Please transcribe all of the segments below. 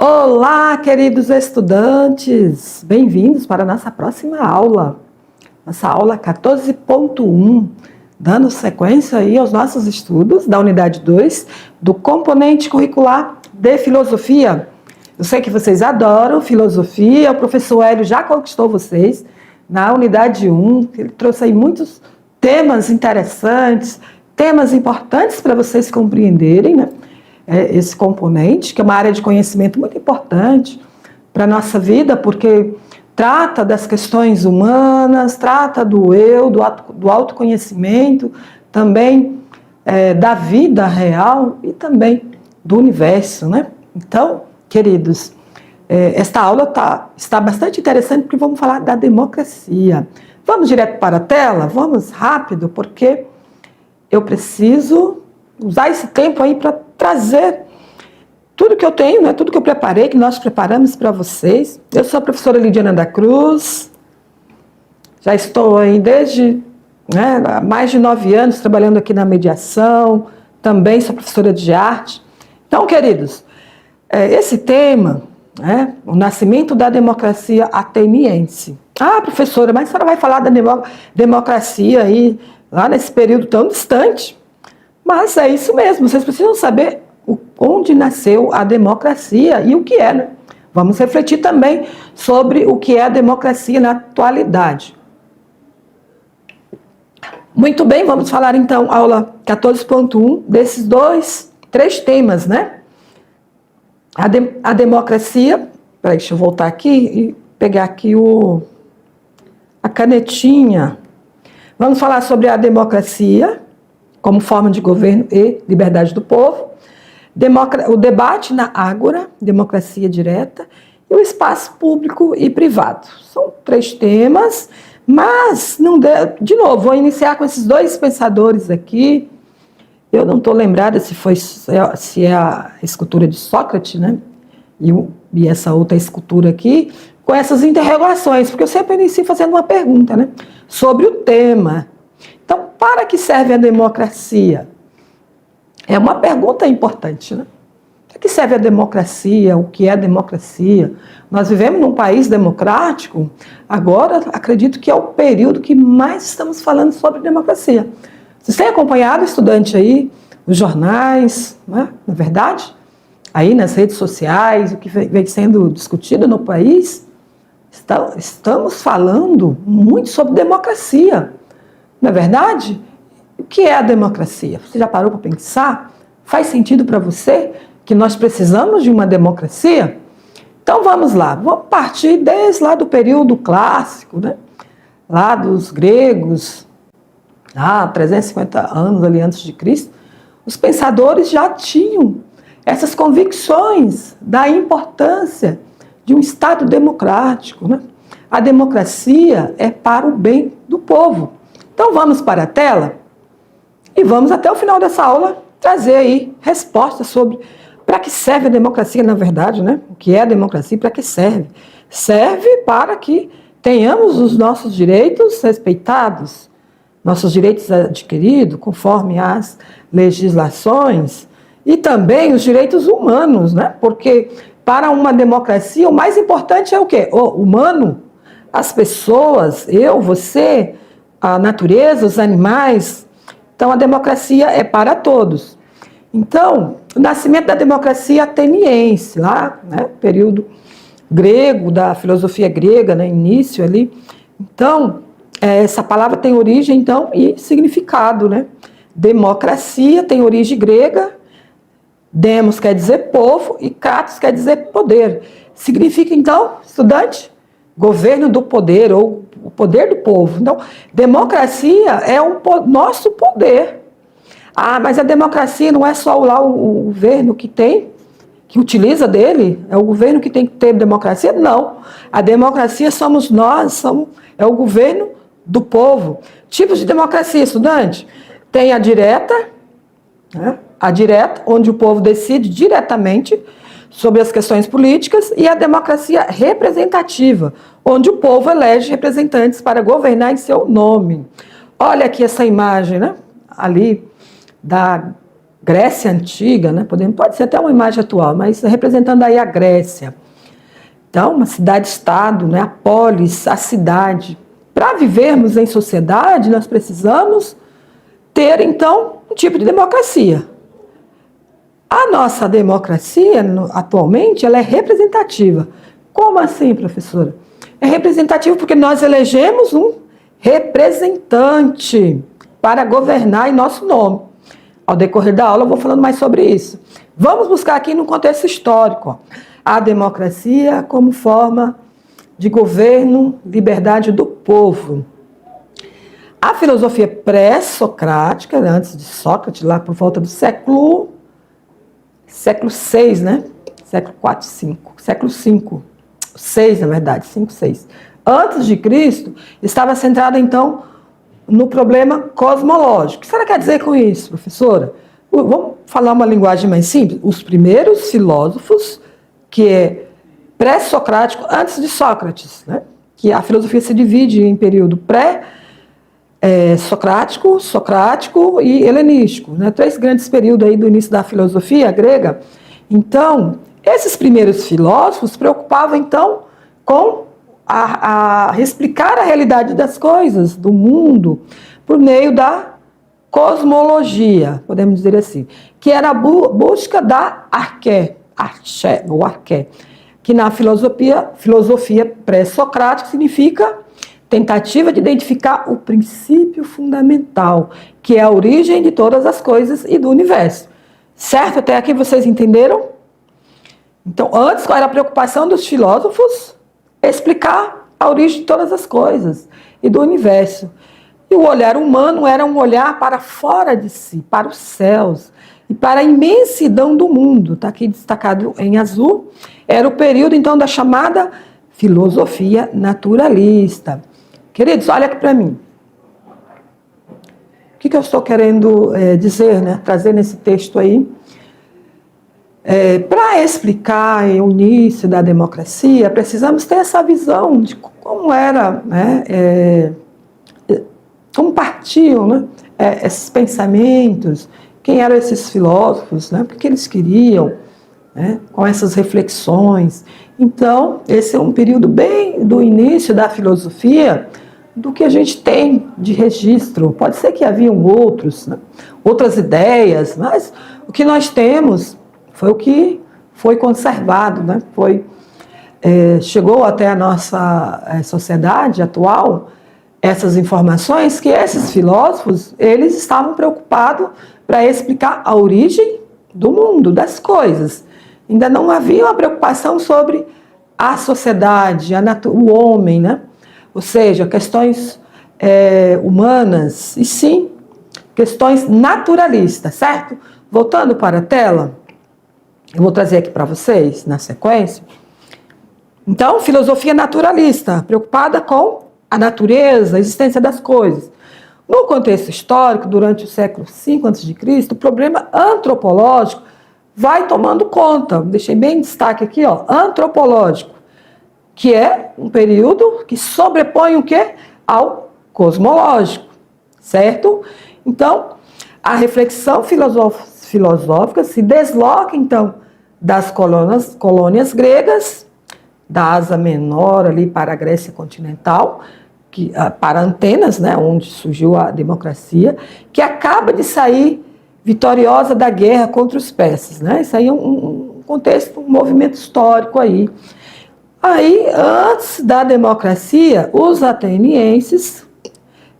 Olá, queridos estudantes! Bem-vindos para a nossa próxima aula. Nossa aula 14.1, dando sequência aí aos nossos estudos da unidade 2 do componente curricular de filosofia. Eu sei que vocês adoram filosofia, o professor Hélio já conquistou vocês na unidade 1, ele trouxe aí muitos temas interessantes, temas importantes para vocês compreenderem, né? Esse componente, que é uma área de conhecimento muito importante para a nossa vida, porque trata das questões humanas, trata do eu, do autoconhecimento, também da vida real e também do universo, né? Então, queridos, esta aula está bastante interessante porque vamos falar da democracia. Vamos direto para a tela? Vamos rápido, porque eu preciso usar esse tempo aí para trazer tudo que eu tenho, né, tudo que eu preparei, que nós preparamos para vocês. Eu sou a professora Lidiana da Cruz, já estou aí desde há mais de 9 anos trabalhando aqui na mediação, também sou professora de arte. Então, queridos, esse tema, o nascimento da democracia ateniense. Ah, professora, mas a senhora vai falar da democracia aí, lá nesse período tão distante. Mas é isso mesmo, vocês precisam saber onde nasceu a democracia e o que é, né? Vamos refletir também sobre o que é a democracia na atualidade. Muito bem, vamos falar então, aula 14.1, desses três temas, né? A democracia, peraí, deixa eu voltar aqui e pegar aqui a canetinha. Vamos falar sobre a democracia como forma de governo e liberdade do povo, o debate na ágora, democracia direta, e o espaço público e privado. São 3 temas, mas, de novo, vou iniciar com esses 2 pensadores aqui. Eu não estou lembrada se é a escultura de Sócrates, né? E essa outra escultura aqui, com essas interrogações, porque eu sempre inicio fazendo uma pergunta, né? Sobre o tema. Então, para que serve a democracia? É uma pergunta importante, né? Para que serve a democracia? O que é a democracia? Nós vivemos num país democrático, agora acredito que é o período que mais estamos falando sobre democracia. Vocês têm acompanhado, estudante aí, os jornais, né? Na verdade, aí nas redes sociais, o que vem sendo discutido no país, estamos falando muito sobre democracia. Não é verdade? O que é a democracia? Você já parou para pensar? Faz sentido para você que nós precisamos de uma democracia? Então vamos lá, vamos partir desde lá do período clássico, né? Lá dos gregos, 350 anos ali antes de Cristo, os pensadores já tinham essas convicções da importância de um Estado democrático, né? A democracia é para o bem do povo. Então vamos para a tela e vamos até o final dessa aula trazer aí respostas sobre para que serve a democracia, na verdade, né? O que é a democracia e para que serve? Serve para que tenhamos os nossos direitos respeitados, nossos direitos adquiridos conforme as legislações e também os direitos humanos, né? Porque para uma democracia o mais importante é o quê? O humano, as pessoas, eu, você, a natureza, os animais. Então, a democracia é para todos. Então, o nascimento da democracia ateniense, lá, né, período grego, da filosofia grega, né, início ali. Então, essa palavra tem origem, então, e significado, né? Democracia tem origem grega, demos quer dizer povo e kratos quer dizer poder. Significa, então, estudante, governo do poder, ou o poder do povo. Então, democracia é nosso poder. Ah, mas a democracia não é só lá o governo que utiliza dele? É o governo que tem que ter democracia? Não. A democracia somos nós, é o governo do povo. Tipos de democracia, estudante? Tem a direta, né? A direta, onde o povo decide diretamente sobre as questões políticas, e a democracia representativa, onde o povo elege representantes para governar em seu nome. Olha aqui essa imagem, né? Ali Grécia Antiga, né? Pode ser até uma imagem atual, mas representando aí a Grécia. Então, uma cidade-estado, né? A polis, a cidade. Para vivermos em sociedade, nós precisamos ter, então, um tipo de democracia. A nossa democracia, atualmente, ela é representativa. Como assim, professora? É representativa porque nós elegemos um representante para governar em nosso nome. Ao decorrer da aula, eu vou falando mais sobre isso. Vamos buscar aqui no contexto histórico, ó, a democracia como forma de governo, liberdade do povo. A filosofia pré-socrática, antes de Sócrates, lá por volta do século VI, né? Século IV, V, século V, 6, na verdade, 5, 6. Antes de Cristo, estava centrada, então, no problema cosmológico. O que você quer dizer com isso, professora? Vamos falar uma linguagem mais simples? Os primeiros filósofos, que é pré-socrático, antes de Sócrates, né? Que a filosofia se divide em período pré-socrático, socrático e helenístico, né? 3 grandes períodos aí do início da filosofia grega. Então, esses primeiros filósofos se preocupavam, então, com a explicar a realidade das coisas, do mundo, por meio da cosmologia, podemos dizer assim, que era a busca da arqué, que na filosofia pré-socrática significa tentativa de identificar o princípio fundamental, que é a origem de todas as coisas e do universo. Certo? Até aqui vocês entenderam? Então, antes, qual era a preocupação dos filósofos? Explicar a origem de todas as coisas e do universo. E o olhar humano era um olhar para fora de si, para os céus e para a imensidão do mundo. Está aqui destacado em azul. Era o período, então, da chamada filosofia naturalista. Queridos, olha aqui para mim. O que eu estou querendo dizer, né? Trazer nesse texto aí? Para explicar o início da democracia, precisamos ter essa visão de como era, né, como partiam, né, esses pensamentos, quem eram esses filósofos, né, o que eles queriam, né, com essas reflexões. Então, esse é um período bem do início da filosofia, do que a gente tem de registro. Pode ser que haviam outros, né, outras ideias, mas o que nós temos foi o que foi conservado, né? Chegou até a nossa sociedade atual essas informações que esses filósofos, eles estavam preocupados para explicar a origem do mundo, das coisas. Ainda não havia uma preocupação sobre a sociedade, o homem, né? Ou seja, questões humanas, e sim, questões naturalistas, certo? Voltando para a tela, eu vou trazer aqui para vocês, na sequência. Então, filosofia naturalista, preocupada com a natureza, a existência das coisas. No contexto histórico, durante o século V a.C., o problema antropológico vai tomando conta. Deixei bem em destaque aqui, ó, antropológico, que é um período que sobrepõe o quê? Ao cosmológico, certo? Então, a reflexão filosófica se desloca, então, das colônias gregas, da Ásia Menor ali para a Grécia continental, para Atenas, né, onde surgiu a democracia, que acaba de sair vitoriosa da guerra contra os persas, né? Isso aí é um contexto, um movimento histórico aí. Aí, antes da democracia, os atenienses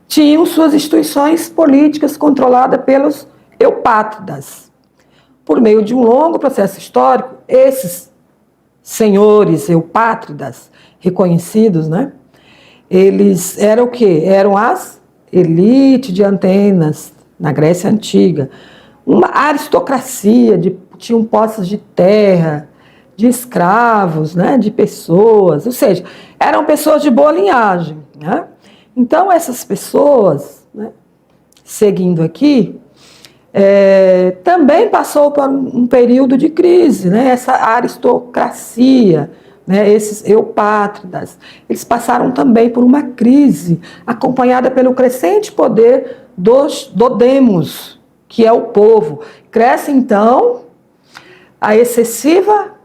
tinham suas instituições políticas controladas pelos eupátridas. Por meio de um longo processo histórico, esses senhores eupátridas reconhecidos, né? Eles eram o quê? Eram as elites de Atenas, na Grécia Antiga. Uma aristocracia, tinham posses de terra, de escravos, né? De pessoas, ou seja, eram pessoas de boa linhagem, né? Então, essas pessoas, né, seguindo aqui, também passou por um período de crise, né? Essa aristocracia, né? Esses eupátridas, eles passaram também por uma crise, acompanhada pelo crescente poder do demos, que é o povo. Cresce, então, a excessiva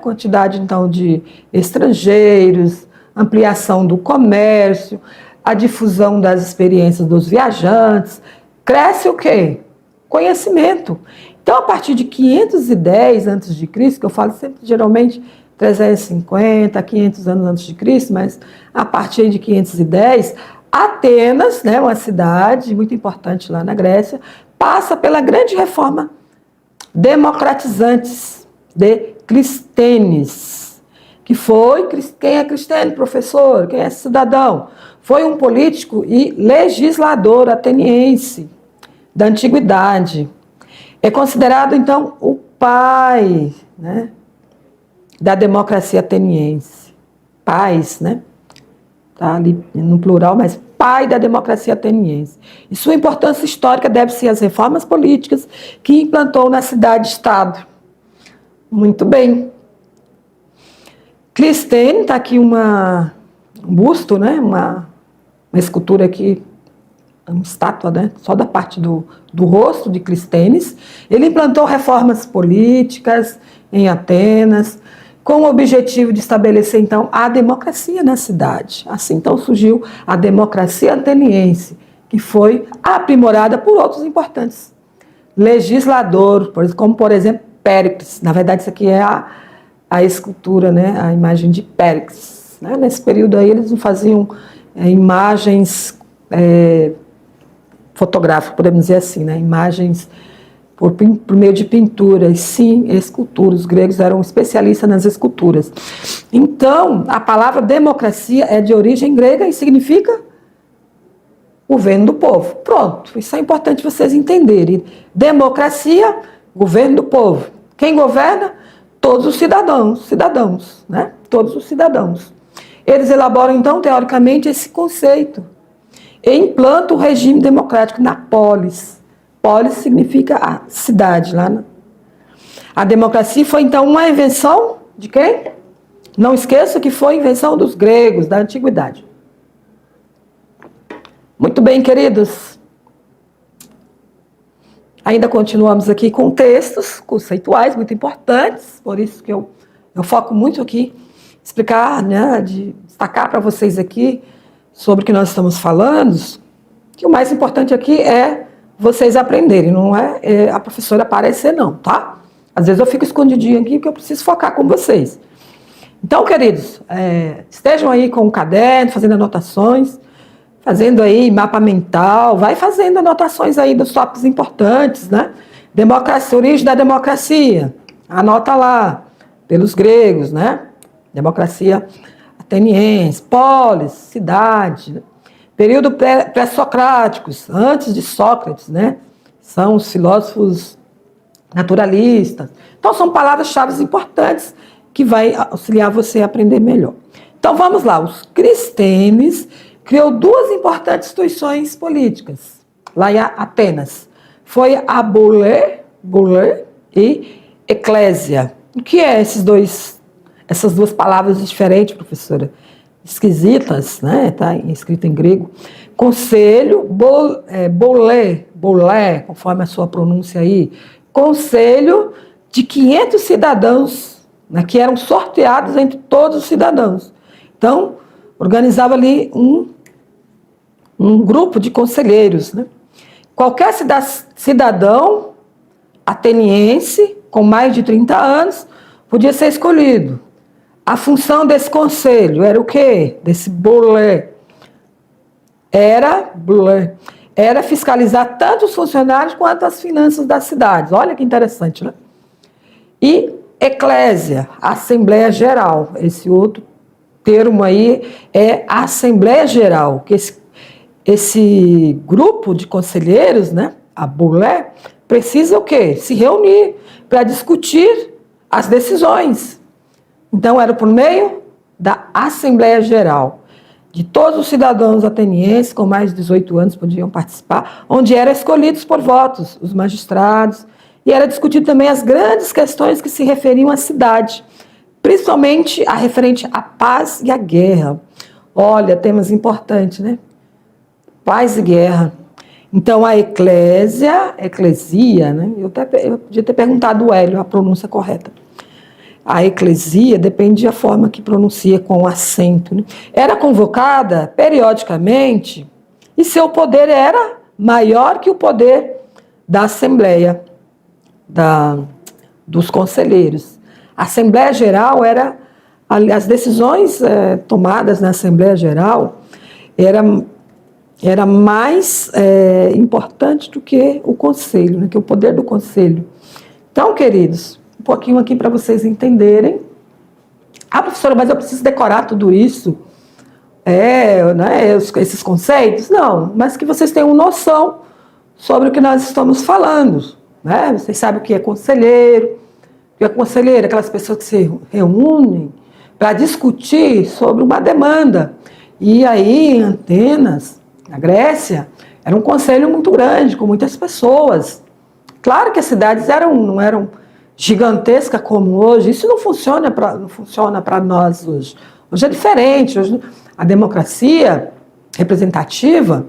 quantidade, então, de estrangeiros, ampliação do comércio, a difusão das experiências dos viajantes. Cresce o quê? Conhecimento. Então, a partir de 510 a.C., que eu falo sempre, geralmente, 350, 500 anos antes de Cristo, mas a partir de 510, Atenas, né, uma cidade muito importante lá na Grécia, passa pela grande reforma democratizantes de Clístenes, que foi, quem é Clístenes, professor? Quem é cidadão? Foi um político e legislador ateniense da antiguidade. É considerado, então, o pai, né, da democracia ateniense. Pais, né? Está ali no plural, mas pai da democracia ateniense. E sua importância histórica deve-se às reformas políticas que implantou na cidade-estado. Muito bem. Clístenes, está aqui um busto, né? Uma escultura aqui, uma estátua, né? Só da parte do rosto de Clístenes. Ele implantou reformas políticas em Atenas, com o objetivo de estabelecer, então, a democracia na cidade. Assim, então, surgiu a democracia ateniense, que foi aprimorada por outros importantes legisladores, como, por exemplo, Péricles. Na verdade, isso aqui é a escultura, né? A imagem de Péricles. Né? Nesse período aí, eles não faziam imagens fotográficas, podemos dizer assim, né? Imagens por meio de pinturas, sim, esculturas. Os gregos eram especialistas nas esculturas. Então, a palavra democracia é de origem grega e significa governo do povo. Pronto, isso é importante vocês entenderem. Democracia, governo do povo. Quem governa? Todos os cidadãos, né? Todos os cidadãos. Eles elaboram, então, teoricamente, esse conceito e implantam o regime democrático na polis. Polis significa a cidade. A democracia foi, então, uma invenção de quem? Não esqueça que foi invenção dos gregos, da antiguidade. Muito bem, queridos. Ainda continuamos aqui com textos conceituais muito importantes, por isso que eu foco muito aqui, explicar, né, destacar para vocês aqui sobre o que nós estamos falando, que o mais importante aqui é vocês aprenderem, não é a professora aparecer não, tá? Às vezes eu fico escondidinho aqui porque eu preciso focar com vocês. Então, queridos, estejam aí com o caderno, fazendo anotações, fazendo aí mapa mental, vai fazendo anotações aí dos tópicos importantes, né? Democracia, origem da democracia, anota lá, pelos gregos, né? Democracia ateniense, polis, cidade, né? Período pré-socráticos, antes de Sócrates, né? São os filósofos naturalistas. Então, são palavras-chave importantes que vai auxiliar você a aprender melhor. Então, vamos lá. Os Clístenes criou duas importantes instituições políticas, lá em Atenas. Foi a Boulé e Eclésia. O que é essas duas palavras diferentes, professora? Esquisitas, né? Tá escrito em grego. Conselho, Boulé, conforme a sua pronúncia aí, conselho de 500 cidadãos, né, que eram sorteados entre todos os cidadãos. Então, organizava ali um grupo de conselheiros, né? Qualquer cidadão ateniense com mais de 30 anos podia ser escolhido. A função desse conselho era o quê? Desse Boulé. Era fiscalizar tanto os funcionários quanto as finanças das cidades. Olha que interessante, né? E Eclésia, Assembleia Geral. Esse outro termo aí é a Assembleia Geral, que esse grupo de conselheiros, né, a Boulé, precisa o quê? Se reunir para discutir as decisões. Então, era por meio da Assembleia Geral. De todos os cidadãos atenienses com mais de 18 anos podiam participar, onde eram escolhidos por votos os magistrados, e era discutido também as grandes questões que se referiam à cidade, principalmente a referente à paz e à guerra. Olha, temas importantes, né? Paz e guerra. Então, a eclesia, né? Eu podia ter perguntado o Hélio a pronúncia correta. A eclesia depende da forma que pronuncia com o acento, né? Era convocada periodicamente e seu poder era maior que o poder da Assembleia, dos conselheiros. A Assembleia Geral era, as decisões tomadas na Assembleia Geral era mais importante do que o Conselho, né, que o poder do Conselho. Então, queridos, um pouquinho aqui para vocês entenderem. Ah, professora, mas eu preciso decorar tudo isso? Né, esses conceitos? Não, mas que vocês tenham noção sobre o que nós estamos falando. Né? Vocês sabem o que é conselheiro. O que é conselheiro? Aquelas pessoas que se reúnem para discutir sobre uma demanda. E aí, em Atenas, na Grécia, era um conselho muito grande, com muitas pessoas. Claro que as cidades não eram gigantescas como hoje. Isso não funciona para nós hoje. Hoje é diferente. Hoje, a democracia representativa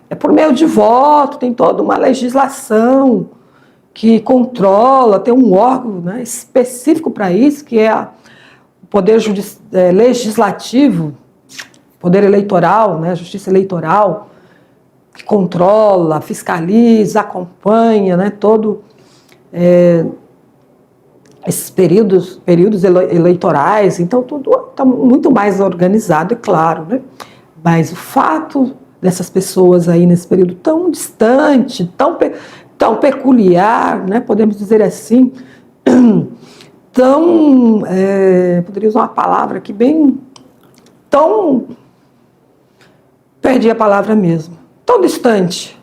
é por meio de voto, tem toda uma legislação que controla, tem um órgão, né, específico para isso, que é o poder legislativo, poder eleitoral, né, a justiça eleitoral, que controla, fiscaliza, acompanha, né, todo esses períodos eleitorais. Então, tudo está muito mais organizado, é claro, né? Mas o fato dessas pessoas aí nesse período tão distante, tão peculiar, né? Podemos dizer assim, poderia usar uma palavra aqui perdi a palavra mesmo, tão distante,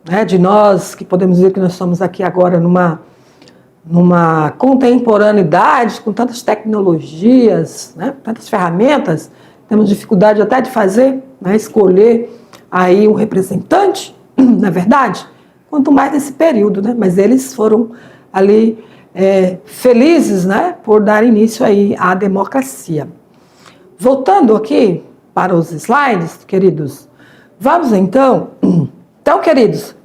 né, de nós, que podemos dizer que nós estamos aqui agora numa contemporaneidade, com tantas tecnologias, né, tantas ferramentas, temos dificuldade até de fazer, né, escolher aí um representante, na verdade, quanto mais nesse período, né, mas eles foram ali felizes, né, por dar início aí à democracia. Voltando aqui para os slides, queridos, vamos então, queridos,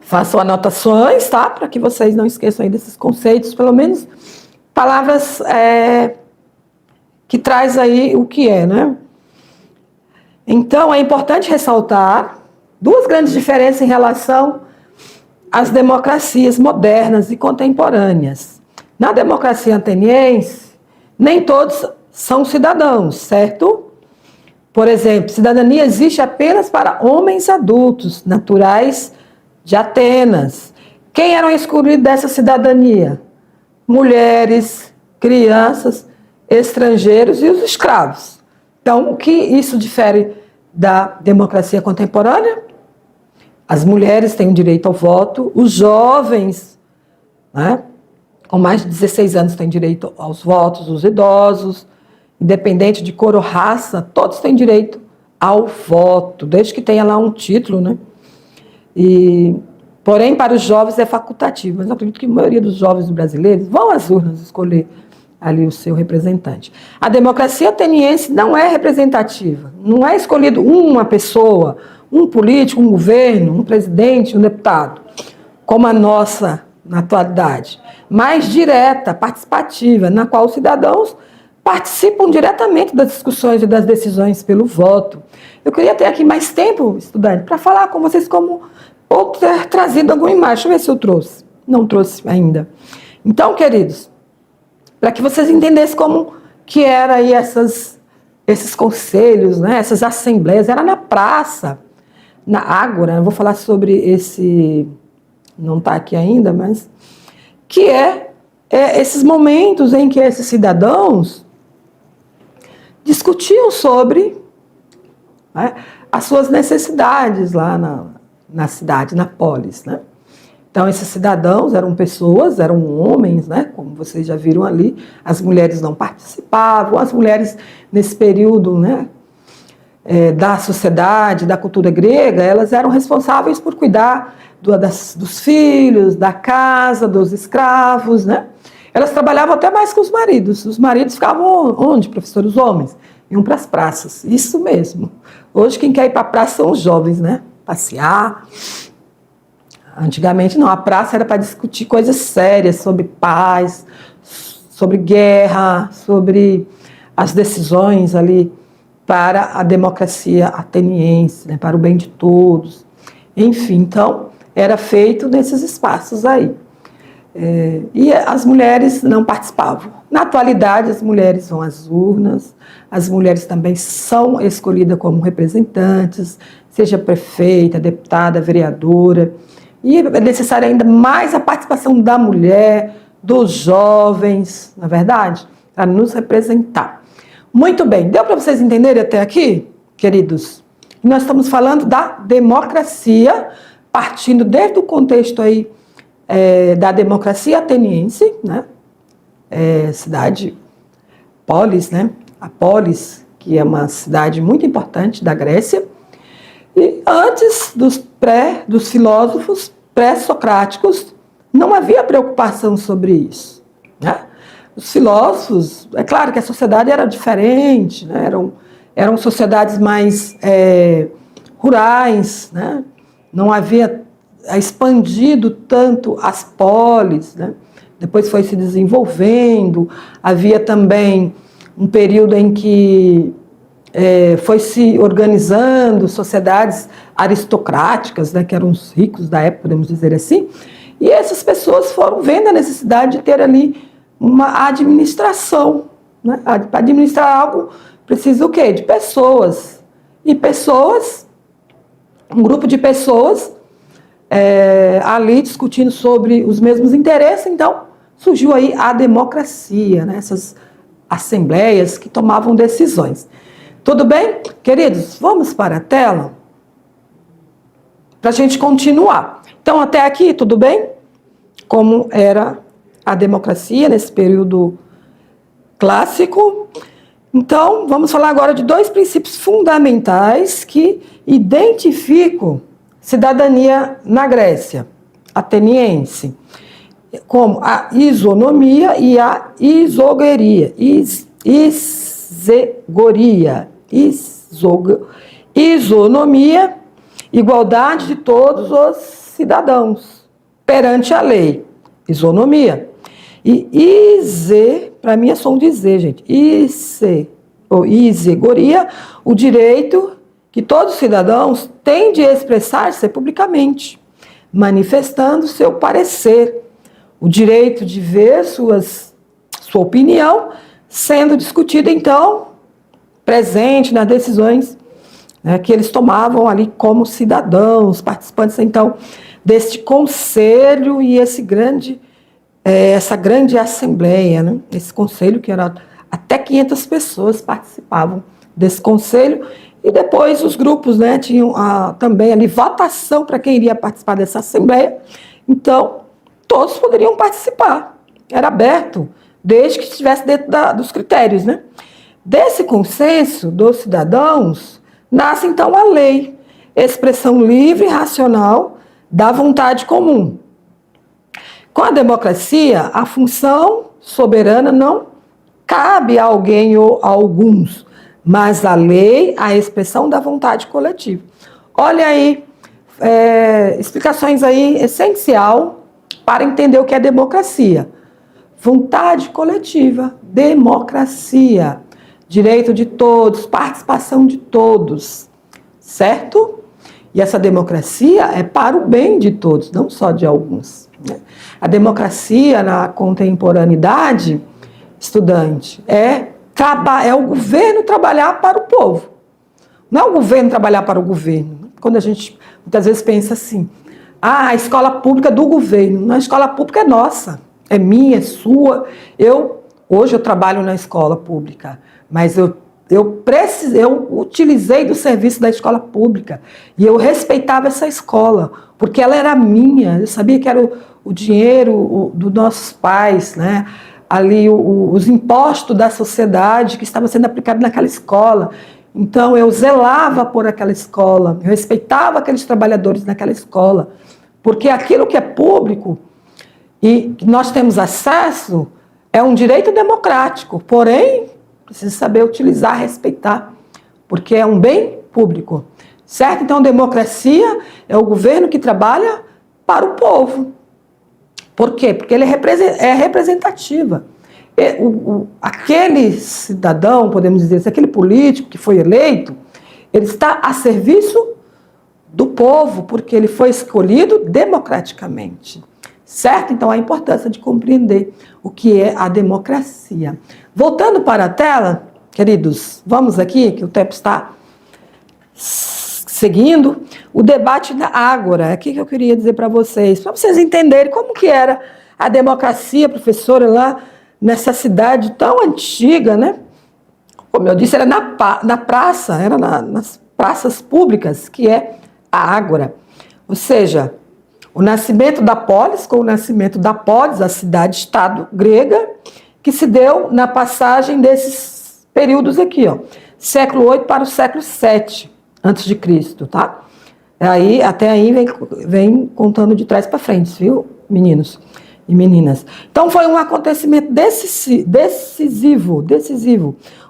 façam anotações, tá? Para que vocês não esqueçam aí desses conceitos, pelo menos palavras que traz aí o que é, né? Então, é importante ressaltar duas grandes diferenças em relação às democracias modernas e contemporâneas. Na democracia ateniense, nem todos são cidadãos, certo? Por exemplo, cidadania existe apenas para homens adultos, naturais de Atenas. Quem eram excluídos dessa cidadania? Mulheres, crianças, estrangeiros e os escravos. Então, o que isso difere da democracia contemporânea? As mulheres têm o direito ao voto, os jovens, né, com mais de 16 anos têm direito aos votos, os idosos, independente de cor ou raça, todos têm direito ao voto, desde que tenha lá um título, né? Porém, para os jovens é facultativo, mas eu acredito que a maioria dos jovens brasileiros vão às urnas escolher ali o seu representante. A democracia ateniense não é representativa, não é escolhido uma pessoa, um político, um governo, um presidente, um deputado, como a nossa na atualidade, mas direta, participativa, na qual os cidadãos participam diretamente das discussões e das decisões pelo voto. Eu queria ter aqui mais tempo, estudante, para falar com vocês ou ter trazido alguma imagem. Deixa eu ver se eu trouxe. Não trouxe ainda. Então, queridos, para que vocês entendessem como que era aí esses conselhos, né, essas assembleias, era na praça, na Ágora. Eu vou falar sobre esse, não está aqui ainda, mas que esses momentos em que esses cidadãos discutiam sobre, né, as suas necessidades lá na cidade, na polis, né? Então, esses cidadãos eram pessoas, eram homens, né? Como vocês já viram ali, as mulheres não participavam, as mulheres nesse período, né, da sociedade, da cultura grega, elas eram responsáveis por cuidar dos filhos, da casa, dos escravos, né? Elas trabalhavam até mais que os maridos ficavam onde, professor? Os homens iam para as praças, isso mesmo. Hoje quem quer ir para a praça são os jovens, né? passear. Antigamente não, a praça era para discutir coisas sérias sobre paz, sobre guerra, sobre as decisões ali para a democracia ateniense, né, para o bem de todos. Enfim, então, era feito nesses espaços aí. E as mulheres não participavam. Na atualidade, as mulheres vão às urnas, as mulheres também são escolhidas como representantes, seja prefeita, deputada, vereadora. E é necessária ainda mais a participação da mulher, dos jovens, na verdade, para nos representar. Muito bem, deu para vocês entenderem até aqui, queridos? Nós estamos falando da democracia, partindo desde o contexto aí da democracia ateniense, né? Cidade Polis, né? A Polis, que é uma cidade muito importante da Grécia, e antes dos filósofos pré-socráticos, não havia preocupação sobre isso, né? Os filósofos, é claro que a sociedade era diferente, né? Eram sociedades mais rurais, né? Não havia expandido tanto as polis, né? Depois foi se desenvolvendo, havia também um período em que foi se organizando sociedades aristocráticas, né, que eram os ricos da época, podemos dizer assim, e essas pessoas foram vendo a necessidade de ter ali uma administração, né? Para administrar algo precisa o quê? De pessoas. E pessoas, um grupo de pessoas ali discutindo sobre os mesmos interesses, então surgiu aí a democracia, né? Essas assembleias que tomavam decisões. Tudo bem? Queridos, vamos para a tela para a gente continuar. Então, até aqui, tudo bem? Como era a democracia nesse período clássico. Então, vamos falar agora de dois princípios fundamentais que identificam cidadania na Grécia ateniense, como a isonomia e a isogoria. Isonomia, igualdade de todos os cidadãos perante a lei. Isonomia. E para mim é som de Z, gente. Isegoria, o direito que todos os cidadãos têm de expressar-se publicamente, manifestando seu parecer, o direito de ver sua opinião sendo discutida, então, presente nas decisões, né, que eles tomavam ali como cidadãos, participantes, então, deste conselho e essa grande assembleia, né, esse conselho que era até 500 pessoas participavam desse conselho, e depois os grupos, né, tinham também ali votação para quem iria participar dessa assembleia, então todos poderiam participar, era aberto, desde que estivesse dentro dos critérios, né? Desse consenso dos cidadãos, nasce então a lei, expressão livre e racional da vontade comum. Com a democracia, a função soberana não cabe a alguém ou a alguns, mas a lei, a expressão da vontade coletiva. Olha aí, explicações aí essencial para entender o que é democracia. Vontade coletiva, democracia, direito de todos, participação de todos, certo? E essa democracia é para o bem de todos, não só de alguns, né? A democracia na contemporaneidade, estudante, é o governo trabalhar para o povo. Não é o governo trabalhar para o governo. Quando a gente muitas vezes pensa assim, a escola pública é do governo. Não, a escola pública é nossa, é minha, é sua. Hoje eu trabalho na escola pública, mas eu utilizei do serviço da escola pública e eu respeitava essa escola, porque ela era minha, eu sabia que era o dinheiro dos nossos pais, né? Ali os impostos da sociedade que estavam sendo aplicados naquela escola. Então eu zelava por aquela escola, eu respeitava aqueles trabalhadores naquela escola, porque aquilo que é público e que nós temos acesso é um direito democrático, porém precisa saber utilizar, respeitar, porque é um bem público. certo? Então, democracia é o governo que trabalha para o povo. Por quê? Porque ele é representativa. Aquele cidadão, podemos dizer assim, aquele político que foi eleito, ele está a serviço do povo, porque ele foi escolhido democraticamente, certo? Então, a importância de compreender o que é a democracia. Voltando para a tela, queridos, vamos aqui, que o tempo está seguindo, o debate da Ágora. Aqui que eu queria dizer para vocês entenderem como que era a democracia, professora, lá nessa cidade tão antiga, né? Como eu disse, era na praça, era nas praças públicas, que é a Ágora. Ou seja, o nascimento da polis, com o nascimento da polis, a cidade-estado grega, que se deu na passagem desses períodos aqui, ó, século 8 para o século 7 antes de Cristo, tá? Aí, até aí vem contando de trás para frente, viu, meninos e meninas? Então, foi um acontecimento decisivo,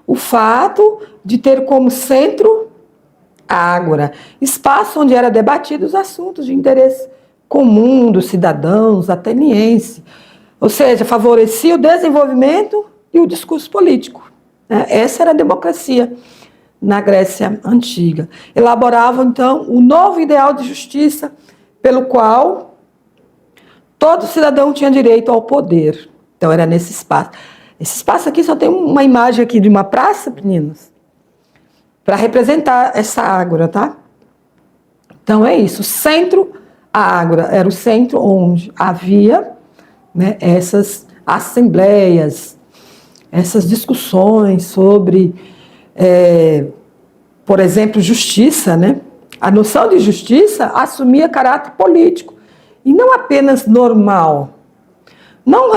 o fato de ter como centro a Ágora, espaço onde eram debatidos assuntos de interesse comum dos cidadãos atenienses, ou seja, favorecia o desenvolvimento e o discurso político. Essa era a democracia na Grécia Antiga. Elaboravam, então, o novo ideal de justiça pelo qual todo cidadão tinha direito ao poder. Então, era nesse espaço. Esse espaço aqui só tem uma imagem aqui de uma praça, meninos, para representar essa Ágora, tá? Então, é isso. O centro, a Ágora, era o centro onde havia, né, essas assembleias, essas discussões sobre, por exemplo, justiça, né? A noção de justiça assumia caráter político e não apenas normal. Não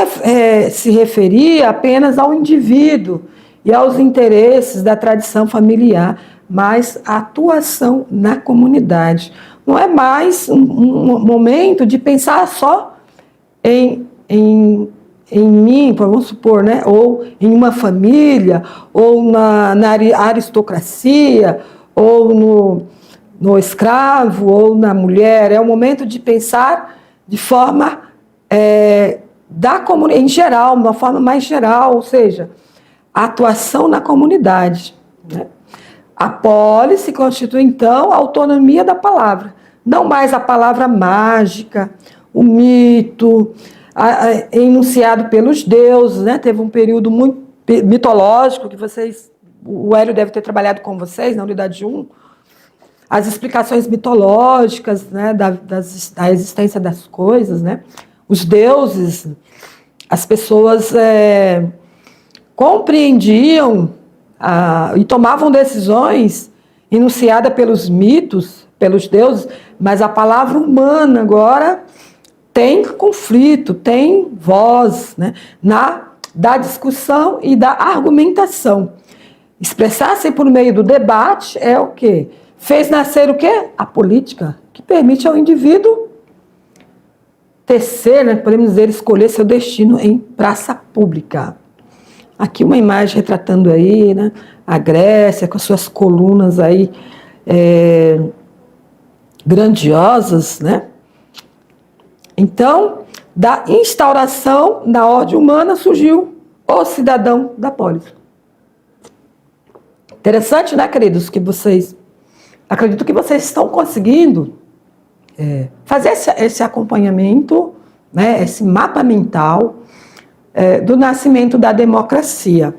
se referia apenas ao indivíduo e aos interesses da tradição familiar, mas a atuação na comunidade. Não é mais um momento de pensar só em mim, vamos supor, né? Ou em uma família, ou na aristocracia, ou no escravo, ou na mulher. É o momento de pensar de forma da comunidade, em geral, de uma forma mais geral, ou seja, a atuação na comunidade, né? A polis se constitui, então, a autonomia da palavra, não mais a palavra mágica, o mito, enunciado pelos deuses, né? Teve um período muito mitológico que o Hélio deve ter trabalhado com vocês na unidade 1, as explicações mitológicas, né, da existência das coisas, né? Os deuses, as pessoas compreendiam e tomavam decisões enunciadas pelos mitos, pelos deuses, mas a palavra humana agora tem conflito, tem voz, né, da discussão e da argumentação. Expressar-se por meio do debate é o quê? Fez nascer o quê? A política, que permite ao indivíduo tecer, né, podemos dizer, escolher seu destino em praça pública. Aqui uma imagem retratando aí, né, a Grécia com as suas colunas aí grandiosas, né? Então, da instauração da ordem humana surgiu o cidadão da polis. Interessante, né, queridos, que acredito que vocês estão conseguindo fazer esse acompanhamento, né, esse mapa mental do nascimento da democracia.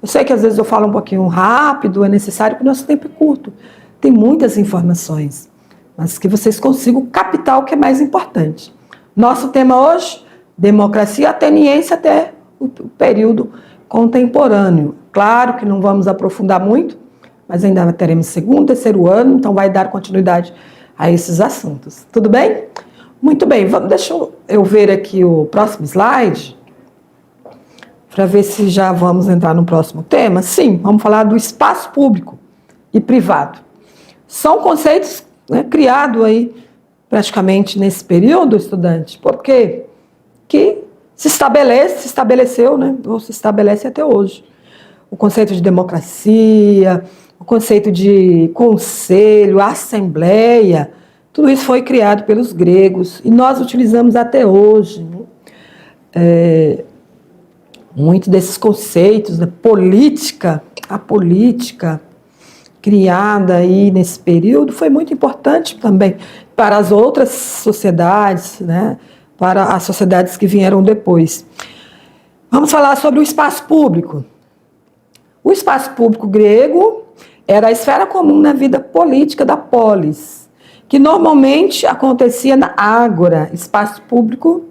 Eu sei que às vezes eu falo um pouquinho rápido, é necessário, porque o nosso tempo é curto. Tem muitas informações, mas que vocês consigam captar o que é mais importante. Nosso tema hoje, democracia ateniense até o período contemporâneo. Claro que não vamos aprofundar muito, mas ainda teremos segundo, terceiro ano, então vai dar continuidade a esses assuntos. Tudo bem? Muito bem, deixa eu ver aqui o próximo slide, para ver se já vamos entrar no próximo tema. Sim, vamos falar do espaço público e privado. São conceitos, né, criados aí praticamente nesse período, estudante, porque que se estabeleceu, né, ou se estabelece até hoje. O conceito de democracia, o conceito de conselho, assembleia, tudo isso foi criado pelos gregos e nós utilizamos até hoje, né? Muitos desses conceitos, da política, a política criada aí nesse período foi muito importante também para as outras sociedades, né? Para as sociedades que vieram depois. Vamos falar sobre o espaço público. O espaço público grego era a esfera comum na vida política da polis, que normalmente acontecia na ágora, espaço público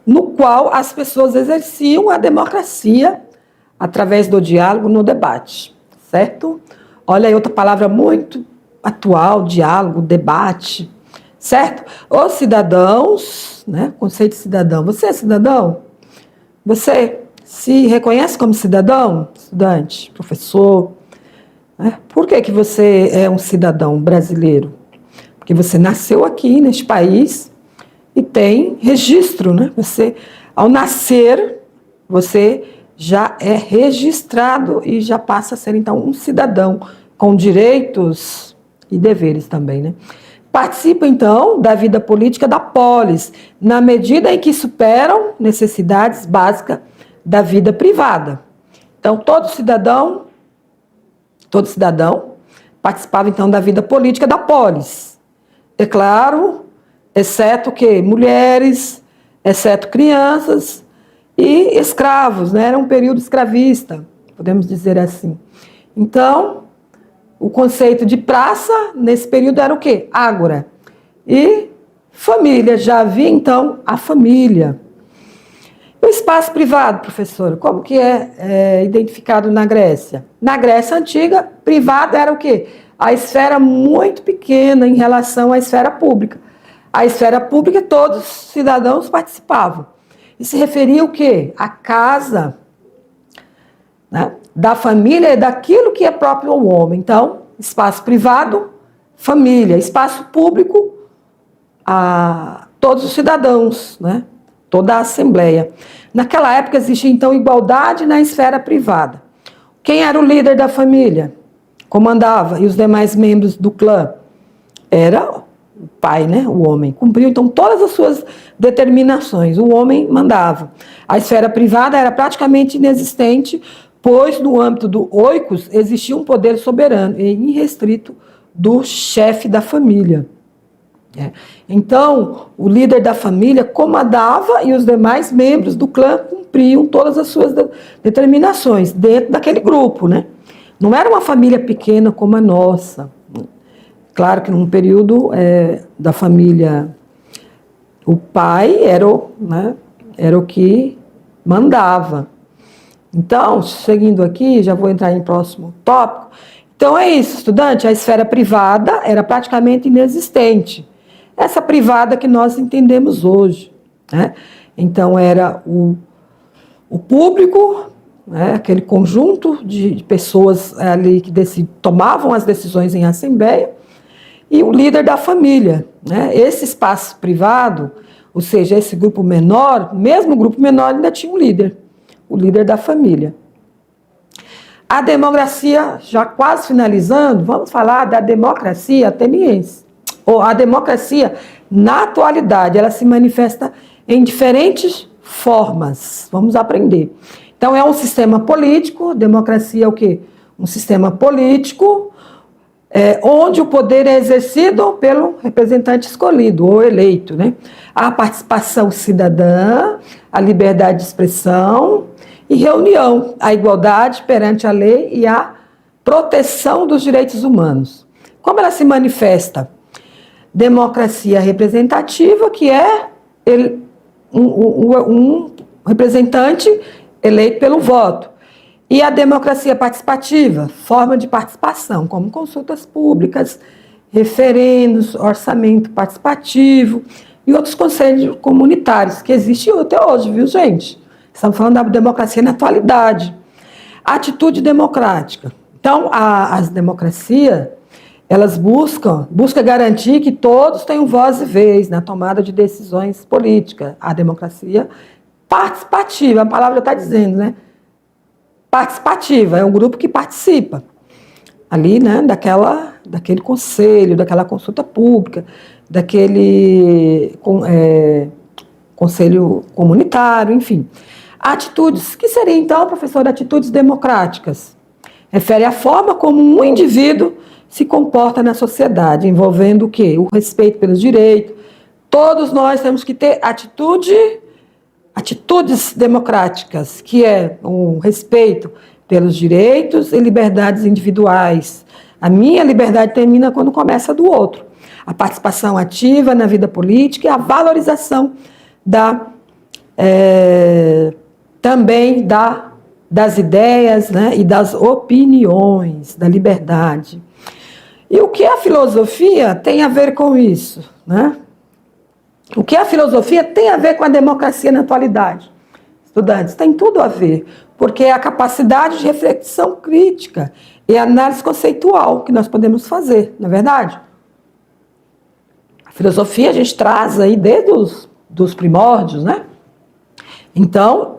no qual as pessoas exerciam a democracia através do diálogo no debate, certo? Olha aí outra palavra muito atual, diálogo, debate, certo? Os cidadãos, né? Conceito de cidadão. Você é cidadão? Você se reconhece como cidadão? Estudante, professor? Né? Por que você é um cidadão brasileiro? Porque você nasceu aqui neste país e tem registro, né? Você, ao nascer, você já é registrado e já passa a ser, então, um cidadão com direitos e deveres também, né? Participa, então, da vida política da polis, na medida em que superam necessidades básicas da vida privada. Então, todo cidadão participava, então, da vida política da polis. É claro, exceto que mulheres, exceto crianças e escravos, né? Era um período escravista, podemos dizer assim. Então, o conceito de praça, nesse período, era o quê? Ágora. E família, já havia, então, a família. O espaço privado, professora, como que é identificado na Grécia? Na Grécia Antiga, privado era o quê? A esfera muito pequena em relação à esfera pública. A esfera pública, todos os cidadãos participavam. E se referia o quê? A casa, né, da família e daquilo que é próprio ao homem. Então, espaço privado, família. Espaço público, a todos os cidadãos, né? Toda a assembleia. Naquela época existia, então, igualdade na esfera privada. Quem era o líder da família? Comandava. E os demais membros do clã? Era o pai, né? O homem. Cumpriu, então, todas as suas determinações. O homem mandava. A esfera privada era praticamente inexistente, pois no âmbito do oikos existia um poder soberano e irrestrito do chefe da família. Então, o líder da família comandava e os demais membros do clã cumpriam todas as suas determinações dentro daquele grupo, né? Não era uma família pequena como a nossa. Claro que num período da família, o pai era o que mandava. Então, seguindo aqui, já vou entrar em próximo tópico. Então é isso, estudante, a esfera privada era praticamente inexistente. Essa privada que nós entendemos hoje, né? Então era o público, né? Aquele conjunto de pessoas ali que tomavam as decisões em assembleia, e o líder da família, né? Esse espaço privado, ou seja, esse grupo menor, mesmo o grupo menor ainda tinha um líder, o líder da família. A democracia, já quase finalizando, vamos falar da democracia ateniense. Ou a democracia, na atualidade, ela se manifesta em diferentes formas. Vamos aprender. Então, é um sistema político, democracia é o quê? Um sistema político onde o poder é exercido pelo representante escolhido ou eleito, né? A participação cidadã, a liberdade de expressão e reunião, a igualdade perante a lei e a proteção dos direitos humanos. Como ela se manifesta? Democracia representativa, que é um representante eleito pelo voto. E a democracia participativa, forma de participação, como consultas públicas, referendos, orçamento participativo e outros conselhos comunitários, que existem até hoje, viu, gente? Estamos falando da democracia na atualidade. Atitude democrática. Então, as democracias, elas buscam garantir que todos tenham voz e vez na tomada de decisões políticas. A democracia participativa, a palavra já está dizendo, né? Participativa, é um grupo que participa. ali, né, daquele conselho, daquela consulta pública, daquele conselho comunitário, enfim. Atitudes, que seria então, professor, atitudes democráticas? Refere à forma como um indivíduo se comporta na sociedade, envolvendo o quê? O respeito pelos direitos. Todos nós temos que ter atitudes democráticas, que é o respeito pelos direitos e liberdades individuais. A minha liberdade termina quando começa a do outro. A participação ativa na vida política e a valorização também das ideias, né, e das opiniões, da liberdade. E o que a filosofia tem a ver com isso, né? O que a filosofia tem a ver com a democracia na atualidade? Estudantes, tem tudo a ver, porque é a capacidade de reflexão crítica e análise conceitual que nós podemos fazer, não é verdade? A filosofia a gente traz aí desde dos primórdios, né? Então,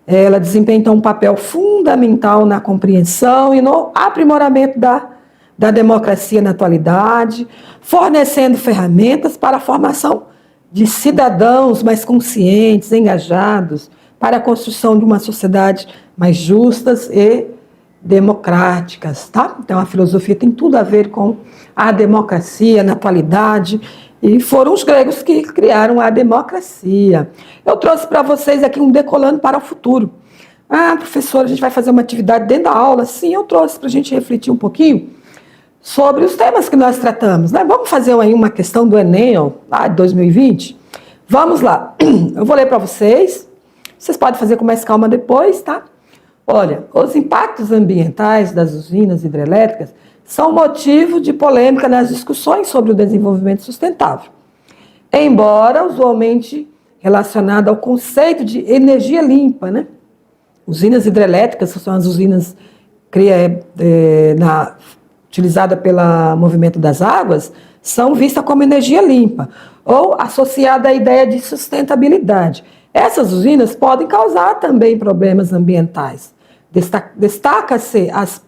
ela desempenha então, um papel fundamental na compreensão e no aprimoramento da democracia na atualidade, fornecendo ferramentas para a formação de cidadãos mais conscientes, engajados, para a construção de uma sociedade mais justas e democráticas, tá? Então a filosofia tem tudo a ver com a democracia na atualidade, e foram os gregos que criaram a democracia. Eu trouxe para vocês aqui um decolando para o futuro. Ah, professora, a gente vai fazer uma atividade dentro da aula? Sim, eu trouxe para a gente refletir um pouquinho sobre os temas que nós tratamos, né? Vamos fazer aí uma questão do Enem, lá de 2020? Vamos lá. Eu vou ler para vocês. Vocês podem fazer com mais calma depois, tá? Olha, os impactos ambientais das usinas hidrelétricas são motivo de polêmica nas discussões sobre o desenvolvimento sustentável, embora usualmente relacionado ao conceito de energia limpa, né? Usinas hidrelétricas são as usinas utilizadas pelo movimento das águas, são vistas como energia limpa, ou associada à ideia de sustentabilidade. Essas usinas podem causar também problemas ambientais. Destaca-se as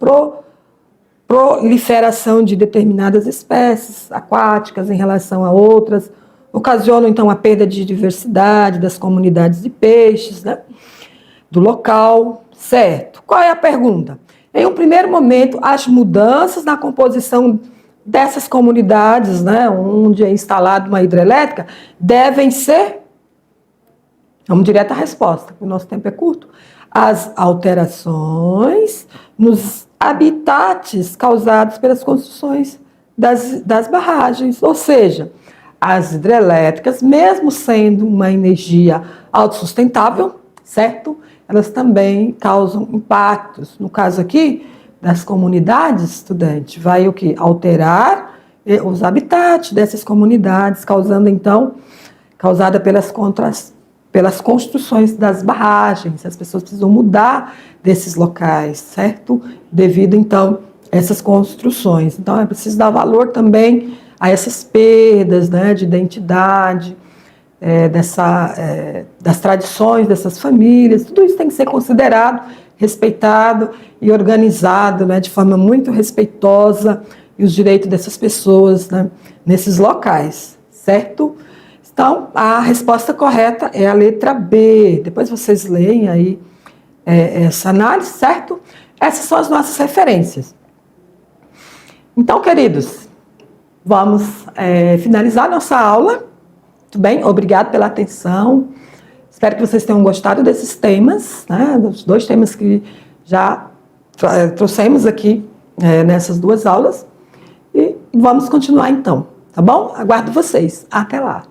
proliferação de determinadas espécies aquáticas em relação a outras, ocasionam então a perda de diversidade das comunidades de peixes, né, do local, certo? Qual é a pergunta? Em um primeiro momento, as mudanças na composição dessas comunidades, né, onde é instalada uma hidrelétrica, devem ser... Vamos direto à resposta, porque o nosso tempo é curto. As alterações nos habitats causados pelas construções das barragens, ou seja, as hidrelétricas, mesmo sendo uma energia autossustentável, certo? Elas também causam impactos. No caso aqui, das comunidades, estudante, vai o quê? Alterar os habitats dessas comunidades, causada pelas construções das barragens. As pessoas precisam mudar desses locais, certo? Devido, então, a essas construções. Então, é preciso dar valor também a essas perdas, né, de identidade, das tradições dessas famílias. Tudo isso tem que ser considerado, respeitado e organizado, né, de forma muito respeitosa, e os direitos dessas pessoas, né, nesses locais, certo? Então, a resposta correta é a letra B. Depois vocês leem aí essa análise, certo? Essas são as nossas referências. Então, queridos, vamos finalizar nossa aula. Muito bem? Obrigado pela atenção. Espero que vocês tenham gostado desses temas, né? Dos 2 temas que já trouxemos aqui nessas 2 aulas. E vamos continuar então, tá bom? Aguardo vocês. Até lá.